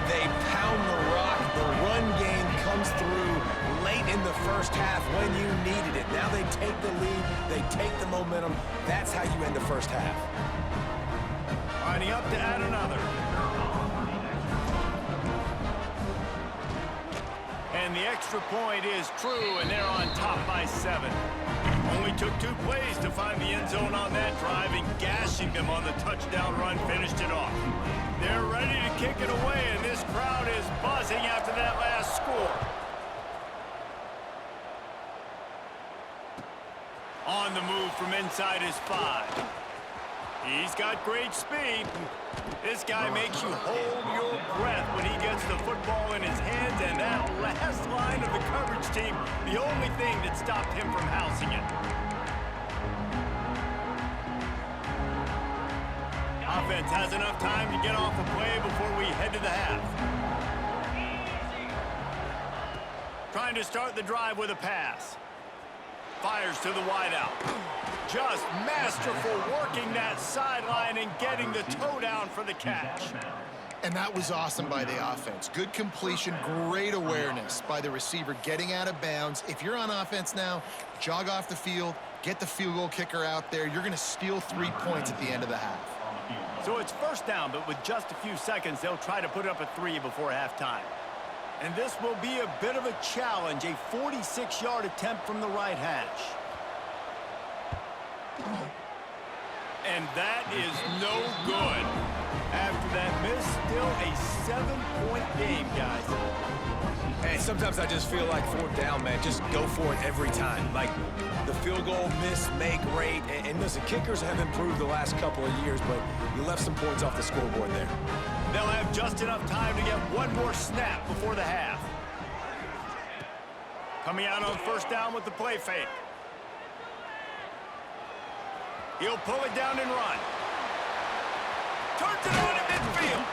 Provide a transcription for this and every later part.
They pound the rock. The run game comes through late in the first half when you needed it. Now they take the lead. They take the momentum. That's how you end the first half. Lining up to add another. And the extra point is true, and they're on top by 7. Only took 2 plays to find the end zone on that drive, and gashing them on the touchdown run finished it off. They're ready to kick it away, and this crowd is buzzing after that last score. On the move from inside his 5. He's got great speed. This guy makes you hold your breath when he gets the football in his hands, and that last line of the coverage team, the only thing that stopped him from housing it. Offense has enough time to get off a play before we head to the half. Trying to start the drive with a pass. Fires to the wideout. Just masterful working that sideline and getting the toe down for the catch. And that was awesome by the offense. Good completion, great awareness by the receiver getting out of bounds. If you're on offense now, jog off the field, get the field goal kicker out there. You're going to steal 3 points at the end of the half. So it's first down, but with just a few seconds, they'll try to put up a 3 before halftime. And this will be a bit of a challenge, a 46-yard attempt from the right hash. And that is no good. After that miss, still a 7-point game, guys. Hey, sometimes I just feel like 4th down, man. Just go for it every time. Like the field goal miss, make rate. And listen, kickers have improved the last couple of years, but you left some points off the scoreboard there. They'll have just enough time to get one more snap before the half. Coming out on first down with the play fake. He'll pull it down and run. Turns it on at midfield.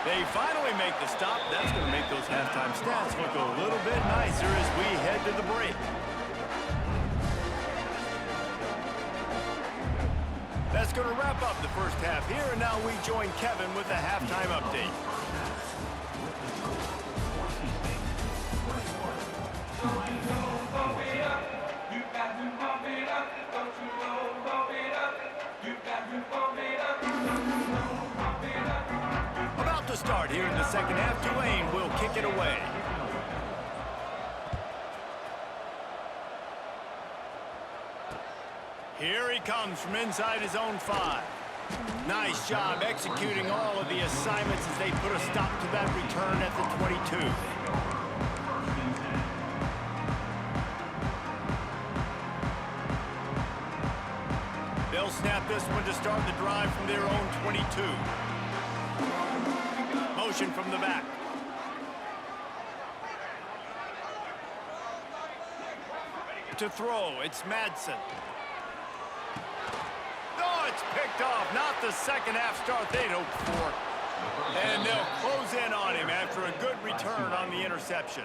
They finally make the stop. That's going to make those halftime stats look a little bit nicer as we head to the break. That's going to wrap up the first half here, and now we join Kevin with the halftime update. About to start here in the second half, Tulane will kick it away. Here he comes from inside his own 5. Nice job executing all of the assignments as they put a stop to that return at the 22. They'll snap this one to start the drive from their own 22. Motion from the back. To throw, it's Madsen. Oh, it's picked off. Not the second half start they'd hoped for. And they'll close in on him after a good return on the interception.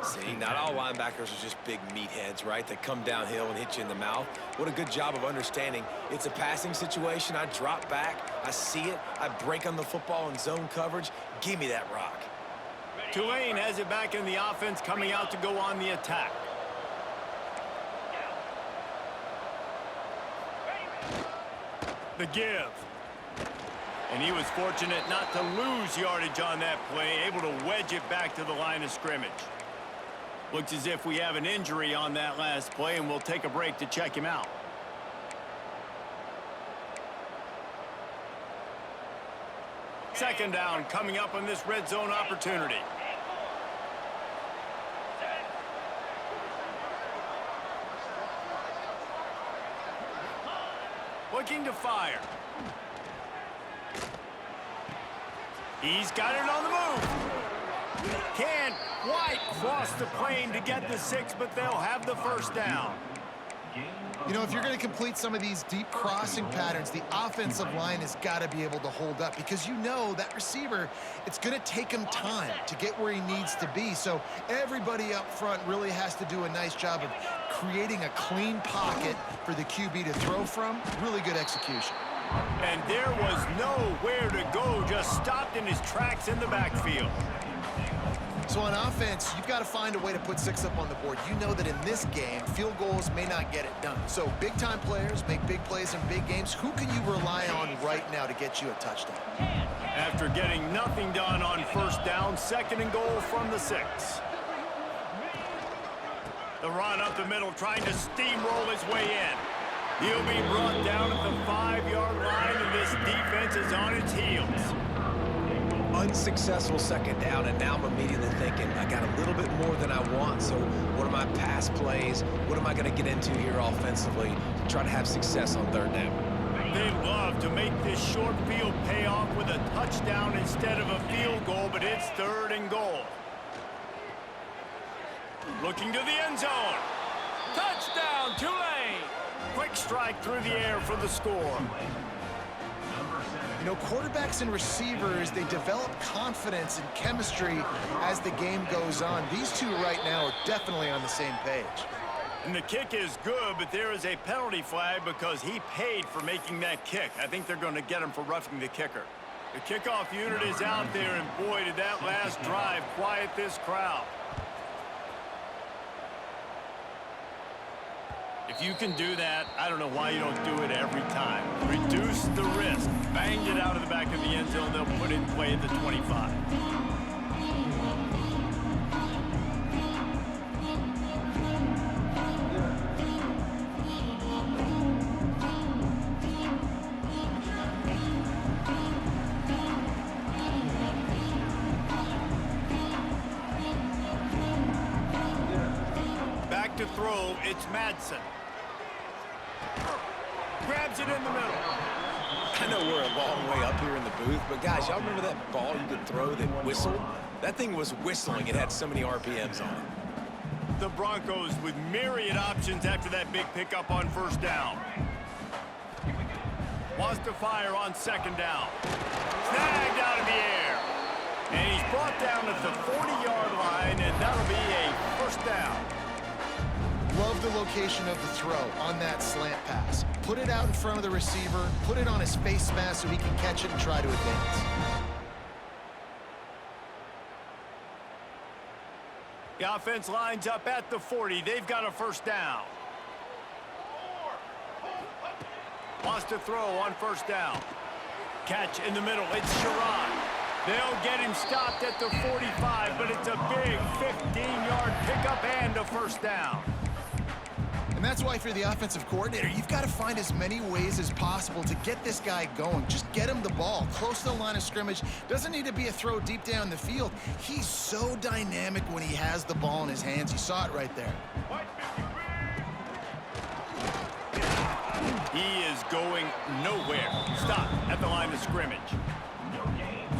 See, not all linebackers are just big meatheads, right? That come downhill and hit you in the mouth. What a good job of understanding. It's a passing situation. I drop back. I see it. I break on the football in zone coverage. Give me that rock. Tulane has it back in the offense, coming out to go on the attack. The give. And he was fortunate not to lose yardage on that play, able to wedge it back to the line of scrimmage. Looks as if we have an injury on that last play, and we'll take a break to check him out. Second down coming up on this red zone opportunity. Looking to fire. He's got it on the move. Can't quite cross the plane to get the 6, but they'll have the first down. You know, if you're going to complete some of these deep crossing patterns, the offensive line has got to be able to hold up because you know that receiver, it's going to take him time to get where he needs to be. So everybody up front really has to do a nice job of creating a clean pocket for the QB to throw from. Really good execution. And there was nowhere to go, just stopped in his tracks in the backfield. So on offense, you've got to find a way to put 6 up on the board. You know that in this game, field goals may not get it done. So big-time players make big plays in big games. Who can you rely on right now to get you a touchdown? After getting nothing done on first down, 2nd and goal from the 6. The run up the middle, trying to steamroll his way in. He'll be brought down at the 5-yard line, and this defense is on its heels. Unsuccessful 2nd down, and now I'm immediately thinking, I got a little bit more than I want, so what are my pass plays? What am I going to get into here offensively to try to have success on 3rd down? They love to make this short field pay off with a touchdown instead of a field goal, but it's 3rd and goal. Looking to the end zone. Touchdown, Tulane! Quick strike through the air for the score. You know, quarterbacks and receivers, they develop confidence and chemistry as the game goes on. These two right now are definitely on the same page. And the kick is good, but there is a penalty flag because he paid for making that kick. I think they're going to get him for roughing the kicker. The kickoff unit is out there, and boy, did that last drive quiet this crowd. If you can do that, I don't know why you don't do it every time. Reduce the risk. Banged it out of the back of the end zone. They'll put it in play at the 25. Back to throw, it's Madsen. Grabs it in the middle. I know we're a long way up here in the booth, but guys, y'all remember that ball you could throw that whistled? That thing was whistling. It had so many RPMs on it. The Broncos with myriad options after that big pickup on 1st down. Wants to fire on 2nd down. Snagged out of the air. And he's brought down at the 40-yard line, and that'll be a 1st down. Love the location of the throw on that slant pass. Put it out in front of the receiver, put it on his face mask so he can catch it and try to advance. The offense lines up at the 40. They've got a 1st down. Wants to throw on 1st down. Catch in the middle. It's Sherrod. They'll get him stopped at the 45, but it's a big 15-yard pickup and a 1st down. And that's why if you're the offensive coordinator, you've got to find as many ways as possible to get this guy going. Just get him the ball close to the line of scrimmage. Doesn't need to be a throw deep down the field. He's so dynamic when he has the ball in his hands. You saw it right there. He is going nowhere. Stop at the line of scrimmage.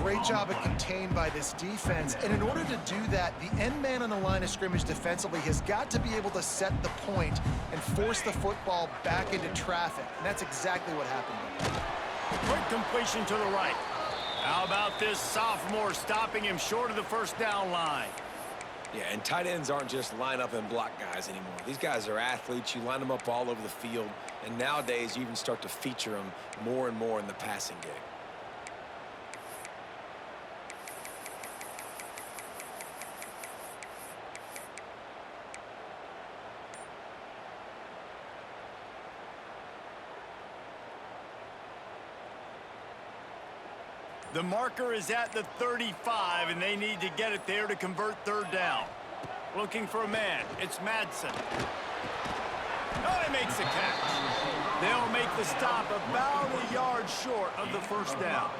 Great job at contained by this defense. And in order to do that, the end man on the line of scrimmage defensively has got to be able to set the point and force the football back into traffic. And that's exactly what happened there. Quick completion to the right. How about this sophomore stopping him short of the 1st down line? Yeah, and tight ends aren't just line up and block guys anymore. These guys are athletes. You line them up all over the field. And nowadays, you even start to feature them more and more in the passing game. The marker is at the 35, and they need to get it there to convert 3rd down. Looking for a man. It's Madsen. Oh, he makes the catch. They'll make the stop about a yard short of the 1st down.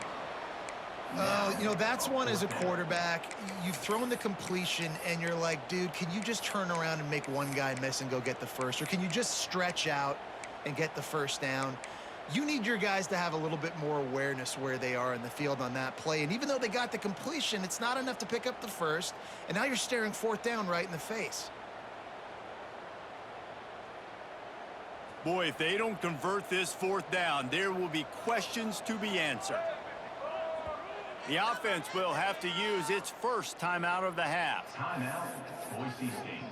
You know, that's one as a quarterback. You've thrown the completion, and you're like, dude, can you just turn around and make one guy miss and go get the first? Or can you just stretch out and get the 1st down? You need your guys to have a little bit more awareness where they are in the field on that play. And even though they got the completion, it's not enough to pick up the 1st. And now you're staring 4th down right in the face. Boy, if they don't convert this 4th down, there will be questions to be answered. The offense will have to use its 1st timeout of the half. Timeout, Boise State.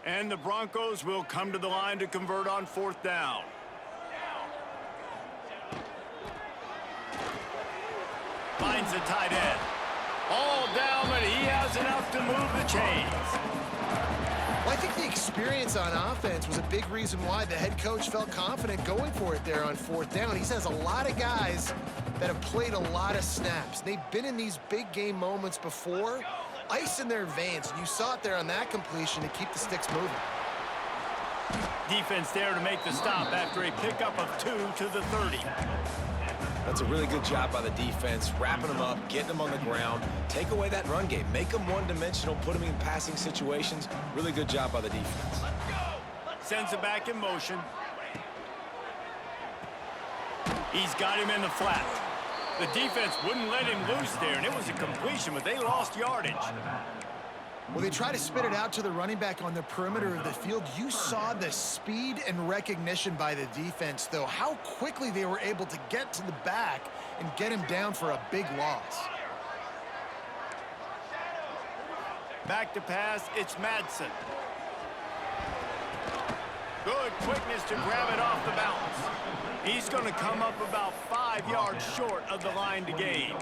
And the Broncos will come to the line to convert on 4th down. Finds the tight end. All down, but he has enough to move the chains. Well, I think the experience on offense was a big reason why the head coach felt confident going for it there on 4th down. He has a lot of guys that have played a lot of snaps. They've been in these big game moments before, ice in their veins. And you saw it there on that completion to keep the sticks moving. Defense there to make the stop after a pickup of 2 to the 30. That's a really good job by the defense, wrapping them up, getting them on the ground, take away that run game, make them one-dimensional, put them in passing situations. Really good job by the defense. Sends it back in motion. He's got him in the flat. The defense wouldn't let him loose there, and it was a completion, but they lost yardage. Well, they try to spit it out to the running back on the perimeter of the field. You saw the speed and recognition by the defense, though, how quickly they were able to get to the back and get him down for a big loss. Back to pass, it's Madsen. Good quickness to grab it off the bounce. He's going to come up about 5 yards short of the line to gain.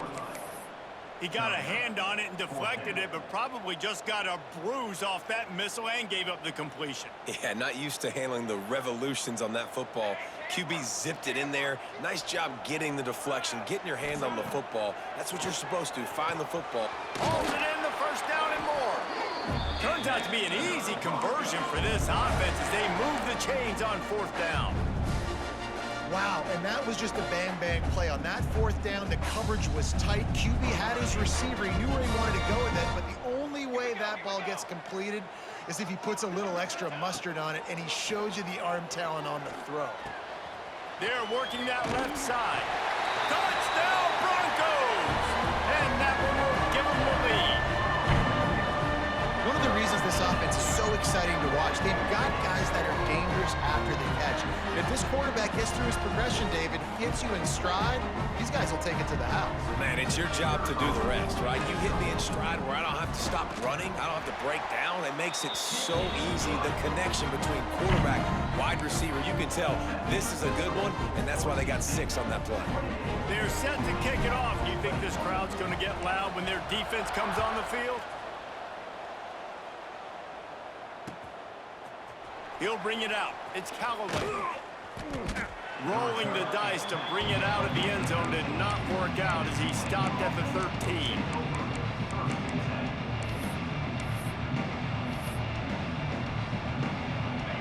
He got a hand on it and deflected it, but probably just got a bruise off that missile and gave up the completion. Yeah, not used to handling the revolutions on that football. QB zipped it in there. Nice job getting the deflection, getting your hand on the football. That's what you're supposed to, find the football. Hauls it in, the 1st down and more. Turns out to be an easy conversion for this offense as they move the chains on 4th down. Wow, and that was just a bang-bang play. On that 4th down, the coverage was tight. QB had his receiver. He knew where he wanted to go with it, but the only way that ball gets completed is if he puts a little extra mustard on it, and he shows you the arm talent on the throw. They're working that left side. Touchdown, Broncos! And that one will give them the lead. One of the reasons this offense is so exciting to watch, they've got guys that are dangerous after the catch. If this quarterback gets through his progression, David, hits you in stride, these guys will take it to the house. Man, it's your job to do the rest, right? You hit me in stride where I don't have to stop running. I don't have to break down. It makes it so easy. The connection between quarterback, wide receiver, you can tell this is a good one, and that's why they got 6 on that play. They're set to kick it off. Do you think this crowd's going to get loud when their defense comes on the field? He'll bring it out. It's Callaway. Rolling the dice to bring it out of the end zone did not work out as he stopped at the 13.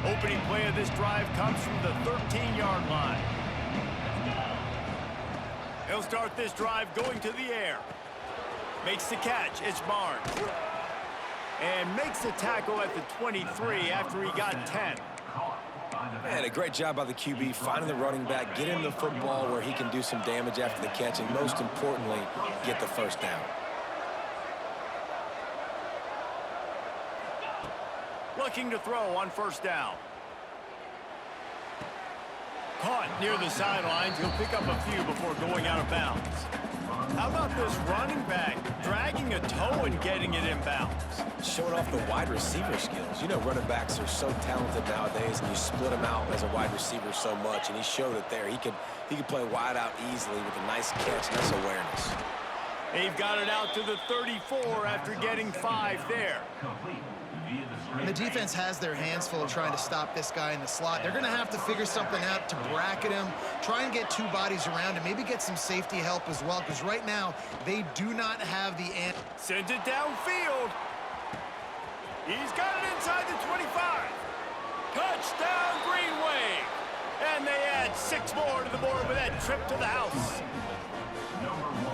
Opening play of this drive comes from the 13-yard line. He'll start this drive going to the air. Makes the catch. It's Barnes. And makes the tackle at the 23 after he got 10. Man, a great job by the QB, finding the running back, get him the football where he can do some damage after the catch, and most importantly, get the 1st down. Looking to throw on 1st down. Caught near the sidelines. He'll pick up a few before going out of bounds. How about this running back dragging a toe and getting it inbounds? Showing off the wide receiver skills. You know, running backs are so talented nowadays, and you split them out as a wide receiver so much, and he showed it there. He could play wide out easily with a nice catch, nice awareness. They've got it out to the 34 after getting 5 there. The defense has their hands full of trying to stop this guy in the slot. They're going to have to figure something out to bracket him, try and get 2 bodies around him, maybe get some safety help as well, because right now they do not have the end. Sends it downfield. He's got it inside the 25. Touchdown, Green Wave. And they add 6 more to the board with that trip to the house.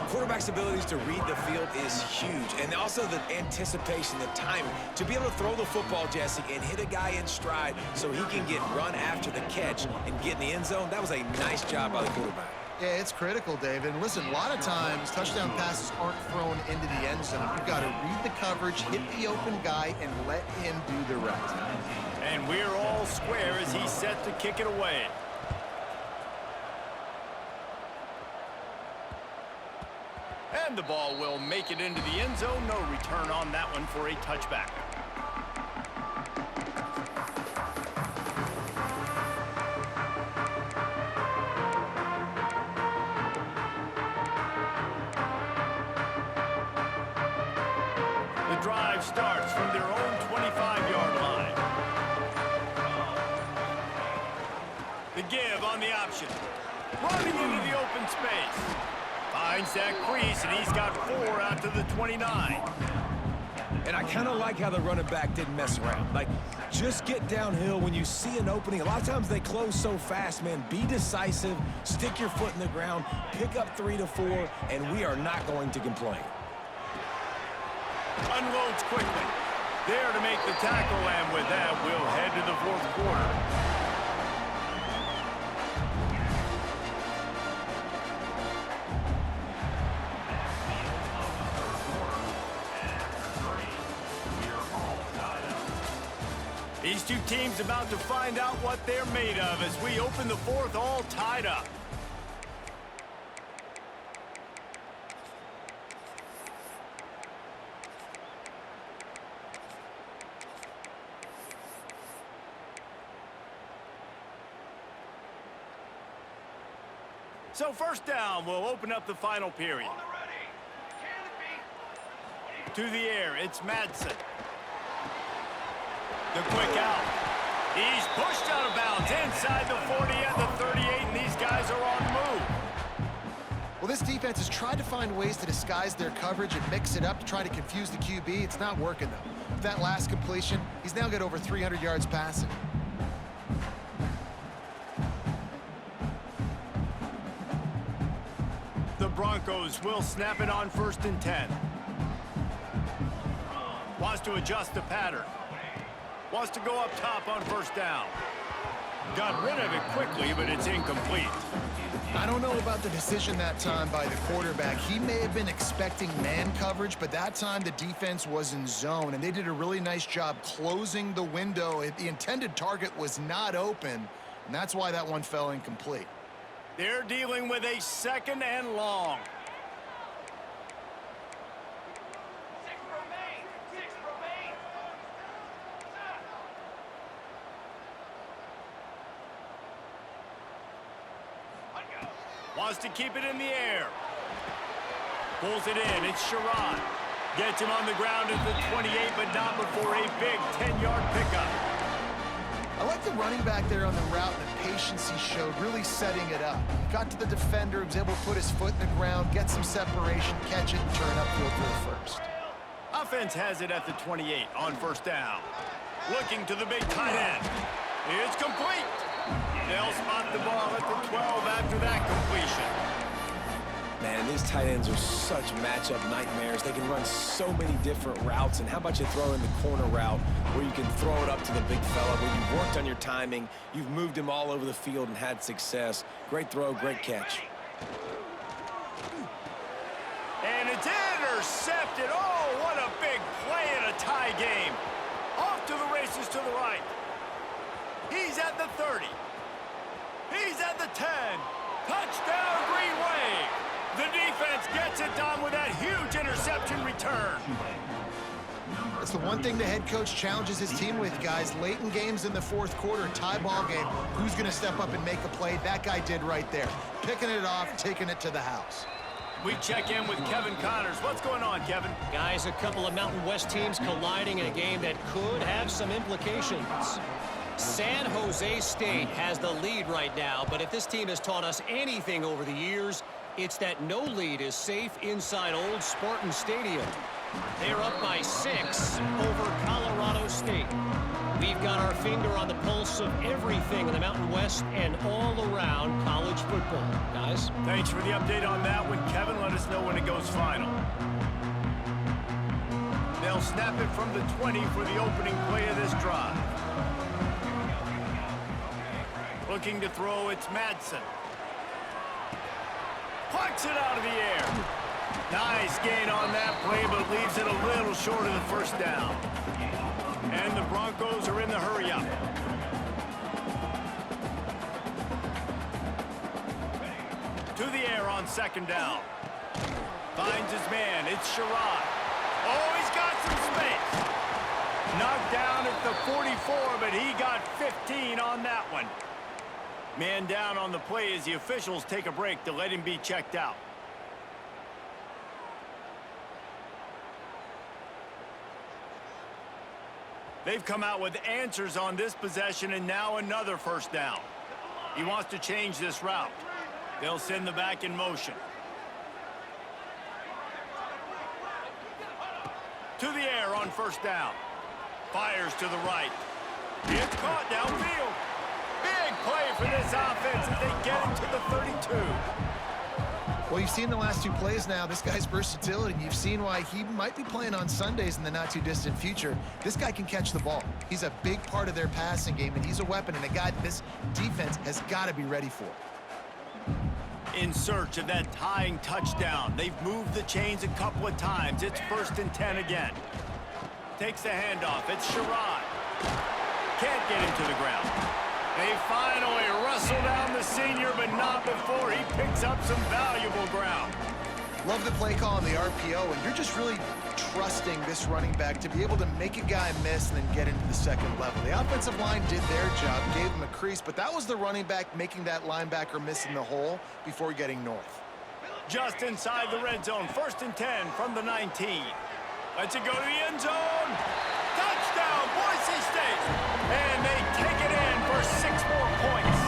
Quarterback's abilities to read the field is huge, and also the anticipation, the timing. To be able to throw the football, Jesse, and hit a guy in stride so he can get run after the catch and get in the end zone, that was a nice job by the quarterback. Yeah, it's critical, David. And listen, a lot of times touchdown passes aren't thrown into the end zone. You've got to read the coverage, hit the open guy, and let him do the rest. And we're all square as he's set to kick it away. And the ball will make it into the end zone. No return on that one for a touchback. drive starts from their own 25-yard line. The give on the option. Running into the open space. Finds that crease, and he's got 4 out to the 29. And I kind of like how the running back didn't mess around. Like, just get downhill when you see an opening. A lot of times they close so fast, man. Be decisive, stick your foot in the ground, pick up 3 to 4, and we are not going to complain. Unloads quickly. There to make the tackle, and with that, we'll head to the fourth quarter. These two teams about to find out what they're made of as we open the fourth all tied up. So first down, we'll open up the final period. To the air, it's Madsen. The quick out. He's pushed out of bounds inside the 40 and the 38, and these guys are on the move. Well, this defense has tried to find ways to disguise their coverage and mix it up to try to confuse the QB. It's not working, though. With that last completion, he's now got over 300 yards passing. The Broncos will snap it on 1st and 10. Wants to adjust the pattern. Wants to go up top on 1st down. Got rid of it quickly, but it's incomplete. I don't know about the decision that time by the quarterback. He may have been expecting man coverage, but that time the defense was in zone, and they did a really nice job closing the window. The intended target was not open, and that's why that one fell incomplete. They're dealing with a 2nd and long. Wants to keep it in the air. Pulls it in. It's Sherrod. Gets him on the ground at the 28, but not before a big 10-yard pickup. I like the running back there on the route and the patience he showed, really setting it up. Got to the defender, was able to put his foot in the ground, get some separation, catch it, and turn upfield for the first. Offense has it at the 28 on 1st down. Looking to the big tight end. It's complete. They'll spot the ball at the 12 after that completion. Man, these tight ends are such matchup nightmares. They can run so many different routes. And how about you throw in the corner route where you can throw it up to the big fella, where you've worked on your timing, you've moved him all over the field and had success. Great throw, great catch. And it's intercepted. Oh, what a big play in a tie game. Off to the races to the right. He's at the 30. He's at the 10. Touchdown, Green Wave. The defense gets it done with that huge interception return. That's the one thing the head coach challenges his team with, guys. Late in games in the fourth quarter, tie ball game, who's going to step up and make a play? That guy did right there. Picking it off, taking it to the house. We check in with Kevin Connors. What's going on, Kevin? Guys, a couple of Mountain West teams colliding in a game that could have some implications. San Jose State has the lead right now, but if this team has taught us anything over the years, it's that no lead is safe inside Old Spartan Stadium. They're up by 6 over Colorado State. We've got our finger on the pulse of everything in the Mountain West and all around college football. Guys? Thanks for the update on that one, Kevin. Let us know when it goes final. They'll snap it from the 20 for the opening play of this drive. Looking to throw, it's Madsen. Plucks it out of the air. Nice gain on that play, but leaves it a little short of the 1st down. And the Broncos are in the hurry-up. To the air on 2nd down. Finds his man. It's Sherrod. Oh, he's got some space. Knocked down at the 44, but he got 15 on that one. Man down on the play as the officials take a break to let him be checked out. They've come out with answers on this possession, and now another first down. He wants to change this route. They'll send the back in motion. To the air on first down. Fires to the right. It's caught downfield. Big play for this offense as they get it to the 32. Well, you've seen the last two plays now. This guy's versatility. You've seen why he might be playing on Sundays in the not-too-distant future. This guy can catch the ball. He's a big part of their passing game, and he's a weapon and a guy that this defense has got to be ready for. In search of that tying touchdown. They've moved the chains a couple of times. It's 1st and 10 again. Takes the handoff. It's Sherrod. Can't get him to the ground. They finally wrestle down the senior, but not before he picks up some valuable ground. Love the play call on the RPO, and you're just really trusting this running back to be able to make a guy miss and then get into the second level. The offensive line did their job, gave him a crease, but that was the running back making that linebacker miss in the hole before getting north. Just inside the red zone, 1st and 10 from the 19. Lets it go to the end zone. Touchdown, Boise State. And they take it in for 6 more points.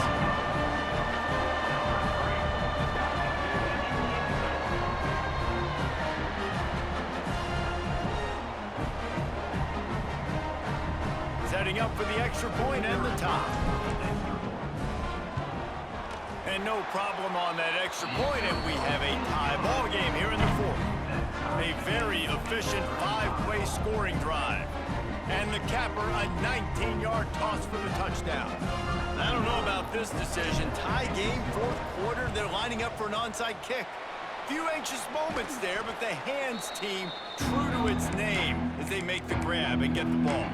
Setting up for the extra point and the top. And no problem on that extra point, and we have a tie ball game here in the 4th. A very efficient 5-play scoring drive. And the capper, a 19-yard toss for the touchdown. I don't know about this decision. Tie game, 4th quarter. They're lining up for an onside kick. Few anxious moments there, but the hands team true to its name as they make the grab and get the ball.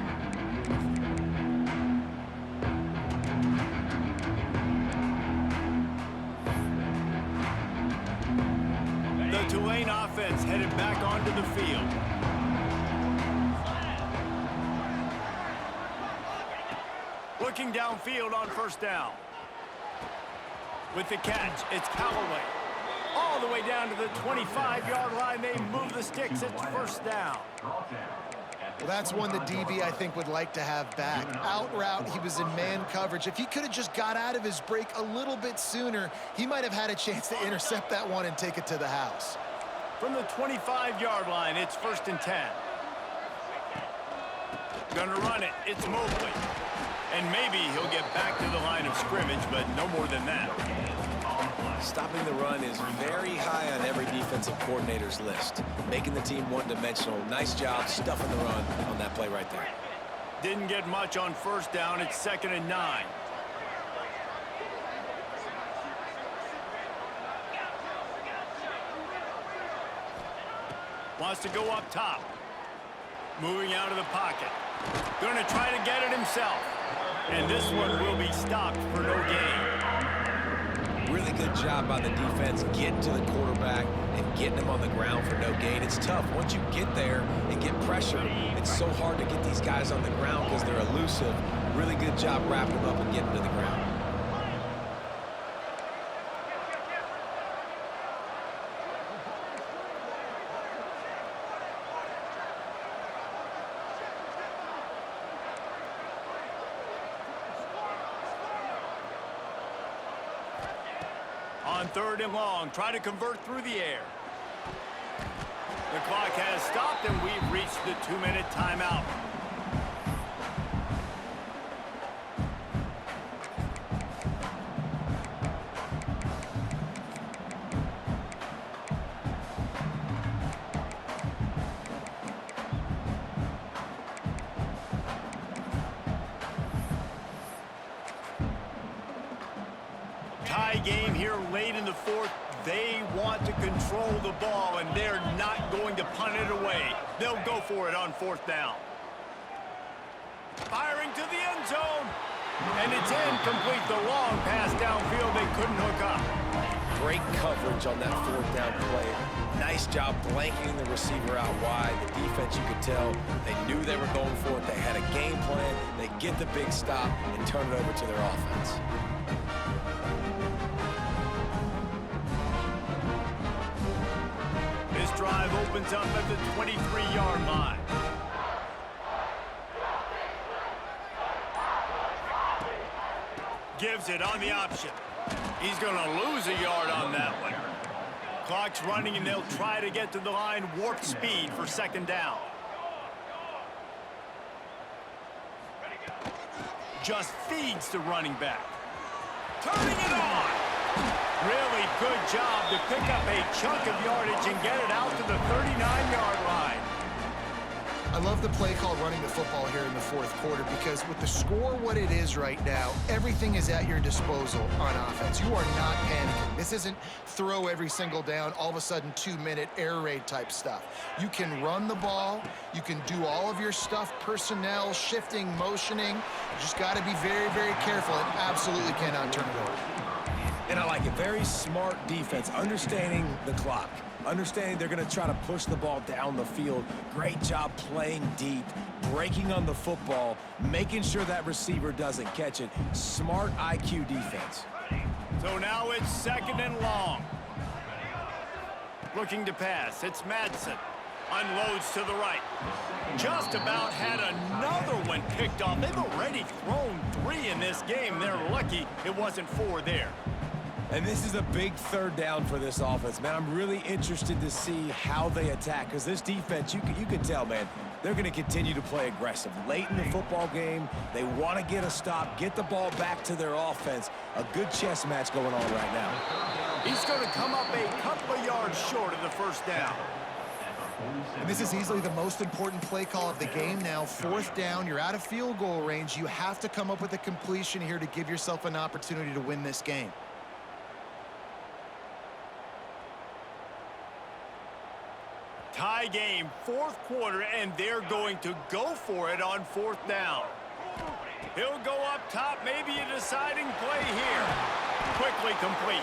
The Tulane offense headed back onto the field. Looking downfield on first down. With the catch, it's Callaway. All the way down to the 25-yard line. They move the sticks. It's first down. Well, that's one the DB, I think, would like to have back. Out route, he was in man coverage. If he could have just got out of his break a little bit sooner, he might have had a chance to intercept that one and take it to the house. From the 25-yard line, it's 1st and 10. Gonna run it. It's Mobley. And maybe he'll get back to the line of scrimmage, but no more than that. Stopping the run is very high on every defensive coordinator's list. Making the team one-dimensional. Nice job stuffing the run on that play right there. Didn't get much on first down. It's 2nd and 9. Wants to go up top. Moving out of the pocket. Going to try to get it himself. And this one will be stopped for no gain. Really good job by the defense getting to the quarterback and getting him on the ground for no gain. It's tough. Once you get there and get pressure, it's so hard to get these guys on the ground because they're elusive. Really good job wrapping them up and getting to the ground. On 3rd and long, try to convert through the air. The clock has stopped, and we've reached the 2-minute timeout. Tie game here late in the 4th. They want to control the ball, and they're not going to punt it away. They'll go for it on 4th down. Firing to the end zone. And it's incomplete. The long pass downfield, they couldn't hook up. Great coverage on that 4th down play. Nice job blanketing the receiver out wide. The defense, you could tell, they knew they were going for it. They had a game plan. They get the big stop and turn it over to their offense. This drive opens up at the 23-yard line. Gives it on the option. He's going to lose a yard on that one. Clock's running, and they'll try to get to the line warp speed for second down. Just feeds the running back. Turning it on. Really good job to pick up a chunk of yardage and get it out to the 39-yard line. I love the play call running the football here in the fourth quarter because with the score what it is right now, everything is at your disposal on offense. You are not panicking. This isn't throw every single down, all of a sudden 2-minute air raid type stuff. You can run the ball. You can do all of your stuff, personnel, shifting, motioning. You just got to be very, very careful and absolutely cannot turn it over. And I like it. Very smart defense, understanding the clock. Understanding they're going to try to push the ball down the field. Great job playing deep, breaking on the football, making sure that receiver doesn't catch it. Smart IQ defense. So now it's second and long. Looking to pass. It's Madsen. Unloads to the right. Just about had another one picked off. They've already thrown 3 in this game. They're lucky it wasn't 4 there. And this is a big third down for this offense, man. I'm really interested to see how they attack because this defense, you can tell, man, they're going to continue to play aggressive. Late in the football game, they want to get a stop, get the ball back to their offense. A good chess match going on right now. He's going to come up a couple of yards short of the first down. And this is easily the most important play call of the game now. Fourth down, you're out of field goal range. You have to come up with a completion here to give yourself an opportunity to win this game. Tie game, fourth quarter, and they're going to go for it on fourth down. He'll go up top, maybe a deciding play here. Quickly complete.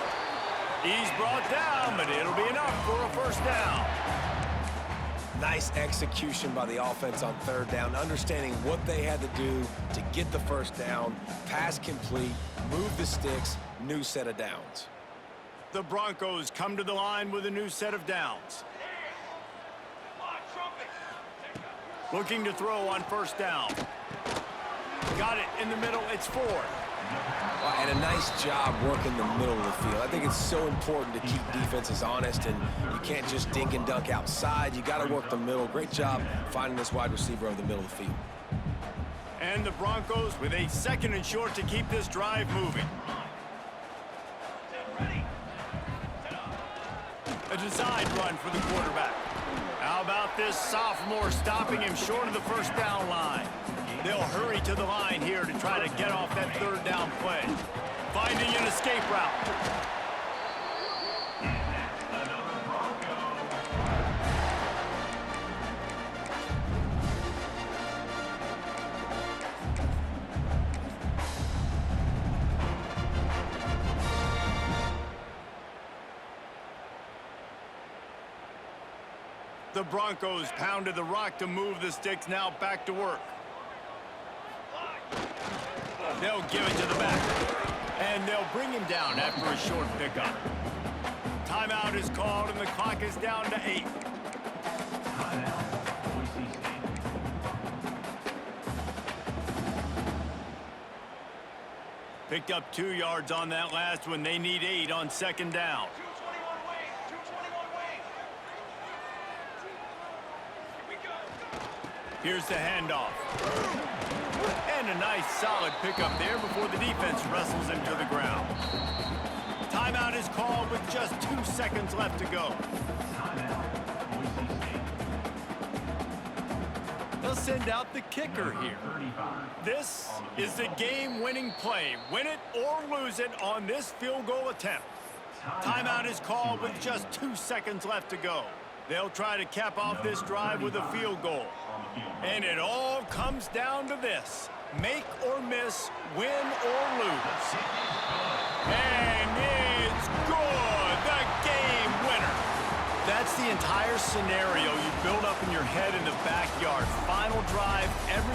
He's brought down, but it'll be enough for a first down. Nice execution by the offense on third down, understanding what they had to do to get the first down, pass complete, move the sticks, new set of downs. The Broncos come to the line with a new set of downs. Looking to throw on first down. Got it in the middle. It's Ford. And a nice job working the middle of the field. I think it's so important to keep defenses honest, and you can't just dink and dunk outside. You got to work the middle. Great job finding this wide receiver over the middle of the field. And the Broncos with a second and short to keep this drive moving. A design run for the quarterback. How about this sophomore stopping him short of the first down line? They'll hurry to the line here to try to get off that third down play. Finding an escape route. The Broncos pounded the rock to move the sticks, now back to work. They'll give it to the back. And they'll bring him down after a short pickup. Timeout is called and the clock is down to 8. Picked up 2 yards on that last one. They need 8 on second down. Here's the handoff. And a nice solid pickup there before the defense wrestles him to the ground. Timeout is called with just 2 seconds left to go. They'll send out the kicker here. This is the game-winning play. Win it or lose it on this field goal attempt. Timeout is called with just 2 seconds left to go. They'll try to cap off this drive with a field goal. And it all comes down to this. Make or miss, win or lose. And it's good. The game winner. That's the entire scenario you build up in your head in the backyard. Final drive, every